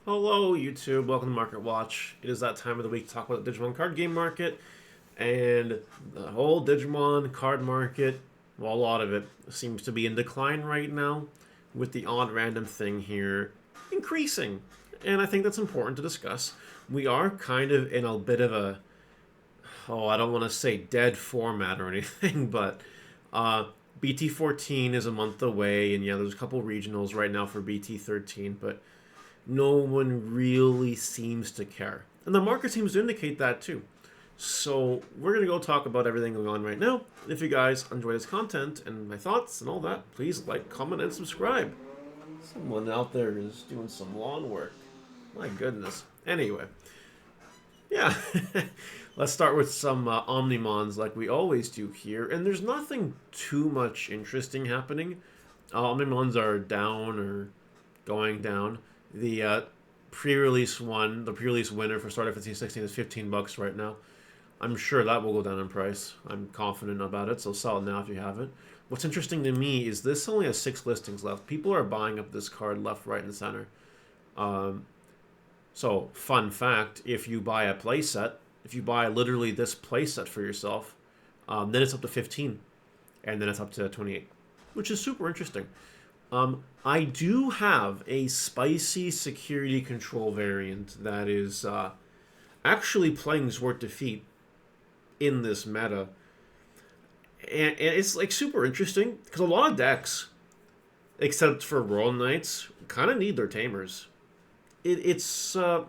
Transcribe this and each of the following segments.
Hello, YouTube. Welcome to Market Watch. It is that time of the week to talk about the Digimon card game market and the whole Digimon card market. Well, a lot of it seems to be in decline right now, with the odd random thing here increasing. And I think that's important to discuss. We are kind of in a bit of a, I don't want to say dead format or anything, but BT14 is a month away, and yeah, there's a couple regionals right now for BT13, but no one really seems to care. And the market seems to indicate that too. So we're going to go talk about everything going on right now. If you guys enjoy this content and my thoughts and all that, please like, comment, and subscribe. Someone out there is doing some lawn work. My goodness. Anyway. Yeah. Let's start with some Omnimons like we always do here. And there's nothing too much interesting happening. Omnimons are down or going down. The pre-release one, the pre-release winner for Starter 1516 is $15 right now. I'm sure that will go down in price. I'm confident about it, so sell it now if you have it. What's interesting to me is this only has 6 listings left. People are buying up this card left, right, and center. So, fun fact, if you buy a playset, if you buy literally this playset for yourself, then it's up to 15, and then it's up to 28, which is super interesting. I do have a spicy security control variant that is actually playing Zwart Defeat in this meta. And it's like super interesting because a lot of decks, except for Royal Knights, kind of need their tamers. It's I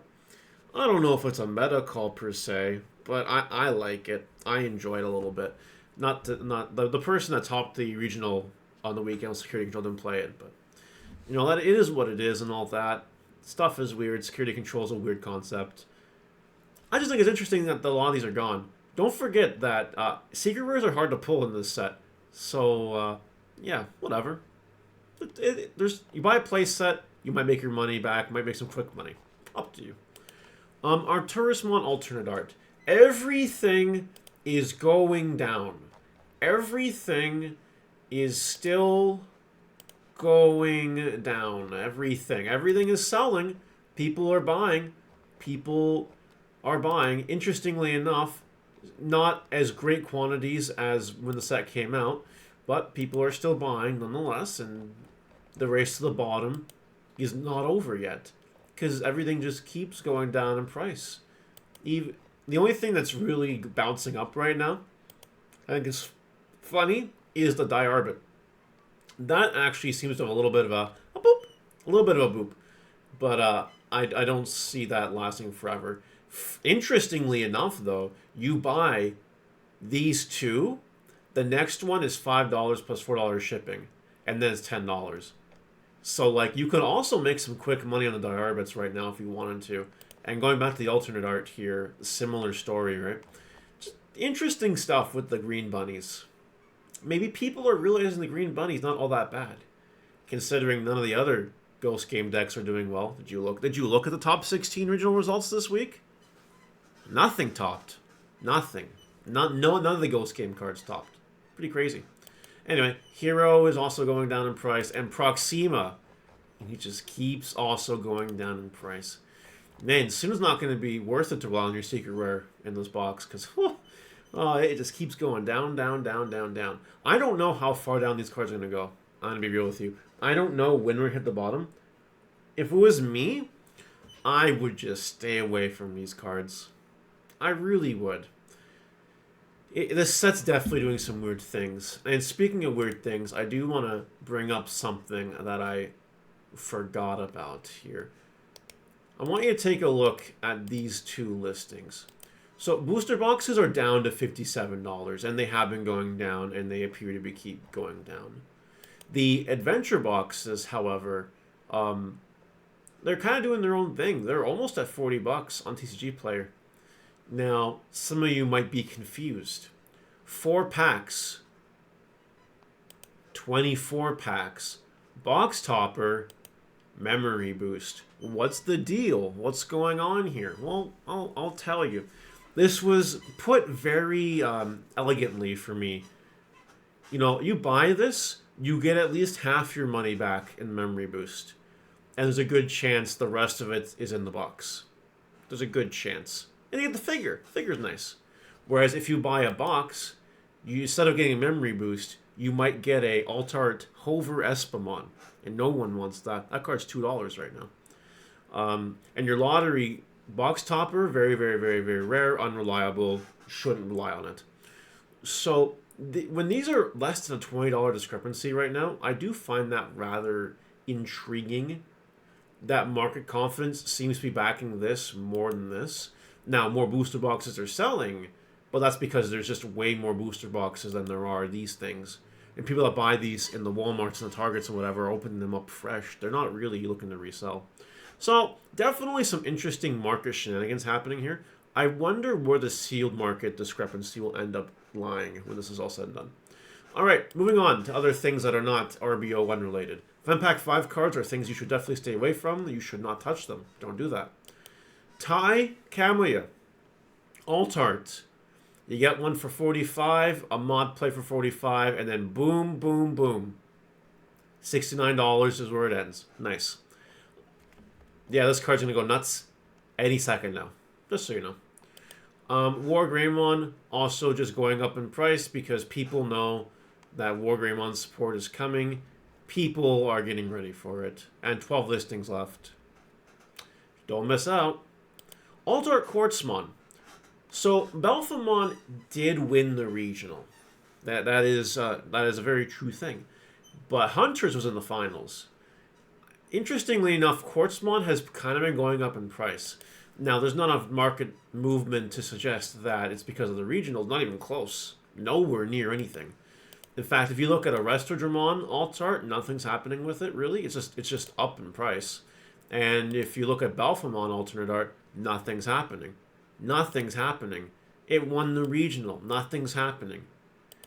don't know if it's a meta call per se, but I like it. I enjoy it a little bit. Not the person that topped the regional on the weekend security control didn't play it, but you know that it is what it is and all that. Stuff is weird. Security control is a weird concept. I just think it's interesting that a lot of these are gone. Don't forget that secret rares are hard to pull in this set. So yeah, whatever. You buy a play set, you might make your money back, might make some quick money. Up to you. Arturismon alternate art. Everything is going down. Everything is still going down. Everything is selling. People are buying. Interestingly enough, not as great quantities as when the set came out, but people are still buying nonetheless, and the race to the bottom is not over yet because everything just keeps going down in price. The only thing that's really bouncing up right now, I think is funny, is the Diarbit. That actually seems to have a little bit of a boop. A little bit of a boop. But I don't see that lasting forever. Interestingly enough, though, you buy these two, the next one is $5 plus $4 shipping, and then it's $10. So, like, you could also make some quick money on the Diarbits right now if you wanted to. And going back to the alternate art here, similar story, right? Just interesting stuff with the green bunnies. Maybe people are realizing the green bunny's not all that bad, considering none of the other Ghost Game decks are doing well. Did you look at the top 16 regional results this week? Nothing topped. Nothing. None of the Ghost Game cards topped. Pretty crazy. Anyway, Hero is also going down in price, and Proxima, he just keeps also going down in price. Man, Suna's not going to be worth it to allow in your secret rare in this box, because it just keeps going down, down, down, down, down. I don't know how far down these cards are going to go. I'm going to be real with you. I don't know when we hit the bottom. If it was me, I would just stay away from these cards. I really would. This set's definitely doing some weird things. And speaking of weird things, I do want to bring up something that I forgot about here. I want you to take a look at these two listings. So booster boxes are down to $57, and they have been going down, and they appear to keep going down. The adventure boxes, however, they're kind of doing their own thing. They're almost at $40 on TCG Player. Now, some of you might be confused. 4 packs, 24 packs, box topper, memory boost. What's the deal? What's going on here? Well, I'll tell you. This was put very elegantly for me. You know, you buy this, you get at least half your money back in memory boost. and there's a good chance the rest of it is in the box. There's a good chance. And you get the figure. The figure's nice. Whereas if you buy a box, you instead of getting a memory boost, you might get a Alt-Art Hover Espamon. And no one wants that. That card's $2 right now. And your lottery box topper, very, very, very, very rare, unreliable, shouldn't rely on it. So when these are less than a $20 discrepancy right now, I do find that rather intriguing. That market confidence seems to be backing this more than this. Now, more booster boxes are selling, but that's because there's just way more booster boxes than there are these things. And people that buy these in the Walmarts and the Targets and whatever are opening them up fresh. They're not really looking to resell. So, definitely some interesting market shenanigans happening here. I wonder where the sealed market discrepancy will end up lying when this is all said and done. Alright, moving on to other things that are not RB01 related. Pack 5 cards are things you should definitely stay away from. You should not touch them. Don't do that. Tai Kamaya. Alt-Art. You get one for 45, a mod play for 45, and then boom, boom, boom. $69 is where it ends. Nice. Yeah, this card's going to go nuts any second now. Just so you know. War Greymon also just going up in price because people know that War Greymon support is coming. People are getting ready for it. And 12 listings left. Don't miss out. Alt-Art Quartzmon. So, Belphamon did win the regional. That is a very true thing. But Hunters was in the finals. Interestingly enough, Quartzmon has kind of been going up in price. Now, there's not enough market movement to suggest that it's because of the regionals. Not even close. Nowhere near anything. In fact, if you look at a Restordramon Alt-Art, nothing's happening with it, really. It's just up in price. And if you look at Belphamon Alternate Art, nothing's happening. Nothing's happening. It won the regional. Nothing's happening.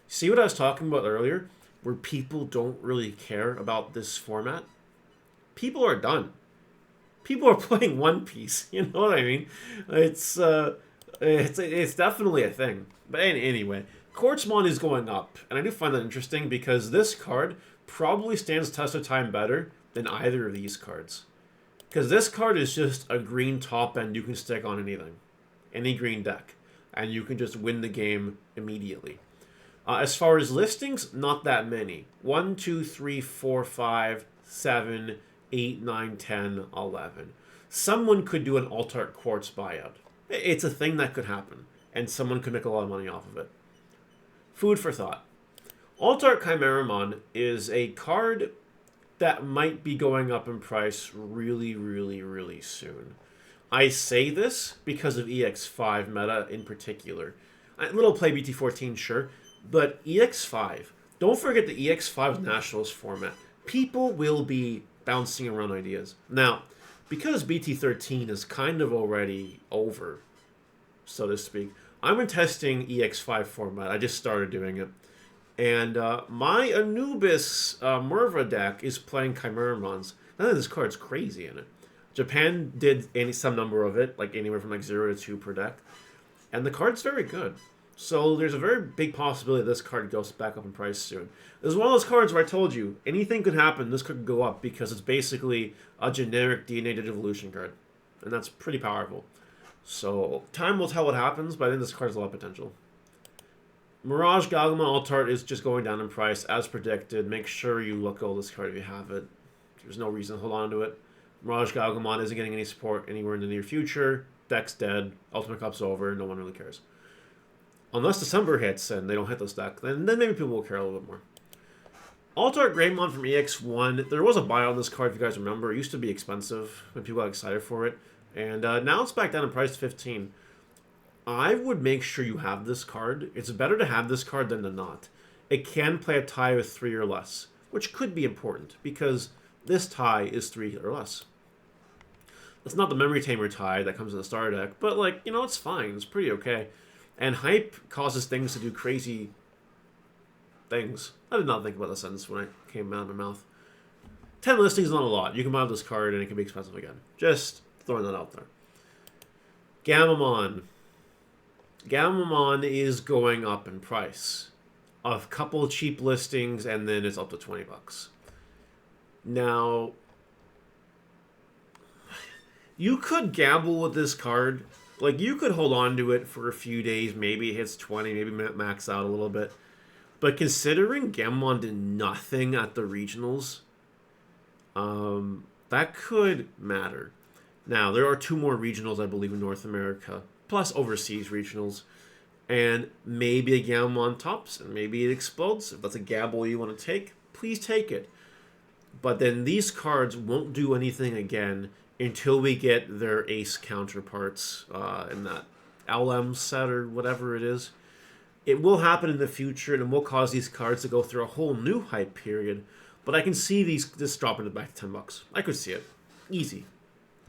See what I was talking about earlier? Where people don't really care about this format? People are done. People are playing One Piece. You know what I mean? It's definitely a thing. But anyway, Quartzmon is going up. And I do find that interesting because this card probably stands test of time better than either of these cards. Because this card is just a green top end you can stick on anything. Any green deck. And you can just win the game immediately. As far as listings, not that many. 1, 2, 3, 4, 5, 7, 8, 9, 10, 11. Someone could do an Alt-Art Quartz buyout. It's a thing that could happen. And someone could make a lot of money off of it. Food for thought. Alt-Art Chimeramon is a card that might be going up in price really, really, really soon. I say this because of EX5 meta in particular. A little play BT14, sure, but EX5. Don't forget the EX5 Nationals format. People will be bouncing around ideas. Now, because BT13 is kind of already over, so to speak, I've been testing EX5 format. I just started doing it. And my Anubis Merva deck is playing Chimeramons. I think this card's crazy in it. Japan did some number of it, like anywhere from like 0 to 2 per deck. And the card's very good. So there's a very big possibility this card goes back up in price soon. This is one of those cards where I told you, anything could happen, this could go up because it's basically a generic DNA Digivolution card. And that's pretty powerful. So time will tell what happens, but I think this card has a lot of potential. Mirage Galgamon Alt-Art is just going down in price as predicted. Make sure you look at this card if you have it. There's no reason to hold on to it. Mirage Galgamon isn't getting any support anywhere in the near future. Deck's dead. Ultimate Cup's over. No one really cares. Unless December hits and they don't hit this deck, then maybe people will care a little bit more. Alt-Art Greymon from EX1. There was a buy on this card, if you guys remember. It used to be expensive when people got excited for it. And now it's back down in price to 15. I would make sure you have this card. It's better to have this card than to not. It can play a tie with 3 or less, which could be important because this tie is 3 or less. It's not the Memory Tamer tie that comes in the starter deck, but like, you know, it's fine. It's pretty okay. And hype causes things to do crazy things. I did not think about that sentence when it came out of my mouth. 10 listings is not a lot. You can buy this card and it can be expensive again. Just throwing that out there. Gamamon. Gamamon is going up in price. A couple cheap listings and then it's up to $20. Now, You could gamble with this card. Like, you could hold on to it for a few days. Maybe it hits 20, maybe max out a little bit. But considering Gamon did nothing at the regionals, that could matter. Now, there are 2 more regionals, I believe, in North America, plus overseas regionals. And maybe a Gamon tops, and maybe it explodes. If that's a gamble you want to take, please take it. But then these cards won't do anything again until we get their ace counterparts in that LM set or whatever it is. It will happen in the future, and it will cause these cards to go through a whole new hype period. But I can see this dropping it back to $10. I could see it. Easy.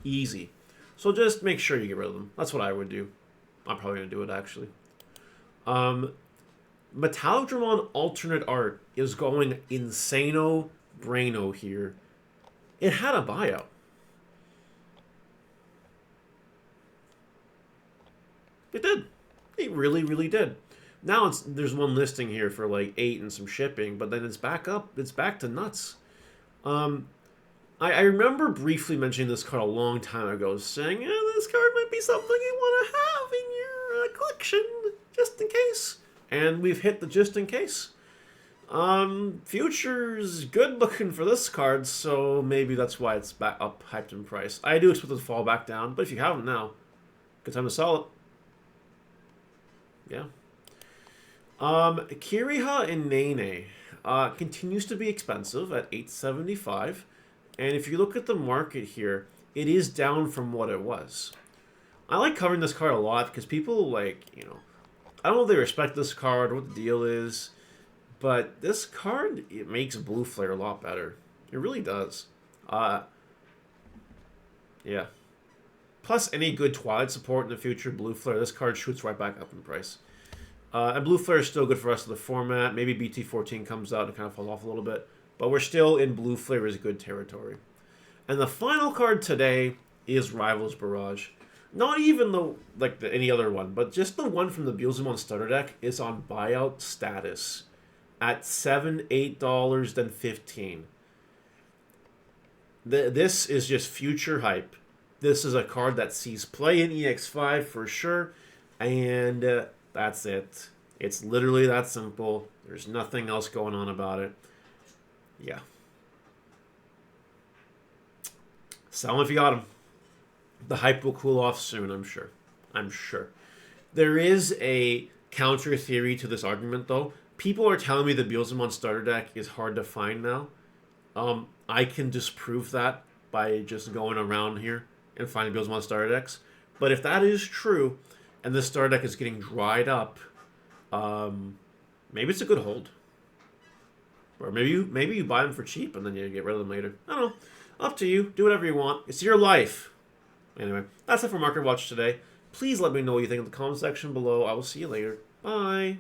Easy. So just make sure you get rid of them. That's what I would do. I'm probably going to do it, actually. Metallic Dramon alternate art is going insano braino here. It had a buyout. It did. It really, really did. Now there's one listing here for like 8 and some shipping, but then it's back up. It's back to nuts. I remember briefly mentioning this card a long time ago, saying, this card might be something you want to have in your collection, just in case. And we've hit the just in case. Future's good looking for this card, so maybe that's why it's back up hyped in price. I do expect it to fall back down, but if you have them now, good time to sell it. Yeah. Kiriha and Nene continues to be expensive at $875. And if you look at the market here, it is down from what it was. I like covering this card a lot because people, like, I don't know if they respect this card or what the deal is, but this card, it makes Blue Flare a lot better. It really does. Yeah. Plus, any good Twilight support in the future, Blue Flare, this card shoots right back up in price. And Blue Flare is still good for the rest of the format. Maybe BT14 comes out and kind of falls off a little bit. But we're still in Blue Flare is good territory. And the final card today is Rivals Barrage. Not even any other one, but just the one from the Beelzemon starter deck is on buyout status at $7, $8, then $15. This is just future hype. This is a card that sees play in EX5 for sure, and that's it. It's literally that simple. There's nothing else going on about it. Yeah. Sell them if you got them. The hype will cool off soon, I'm sure. I'm sure. There is a counter theory to this argument, though. People are telling me the Beelzemon starter deck is hard to find now. I can disprove that by just going around here and finding Beelzemon starter decks. But if that is true, and this starter deck is getting dried up, maybe it's a good hold. Or maybe you buy them for cheap and then you get rid of them later. I don't know. Up to you. Do whatever you want. It's your life. Anyway, that's it for Market Watch today. Please let me know what you think in the comment section below. I will see you later. Bye.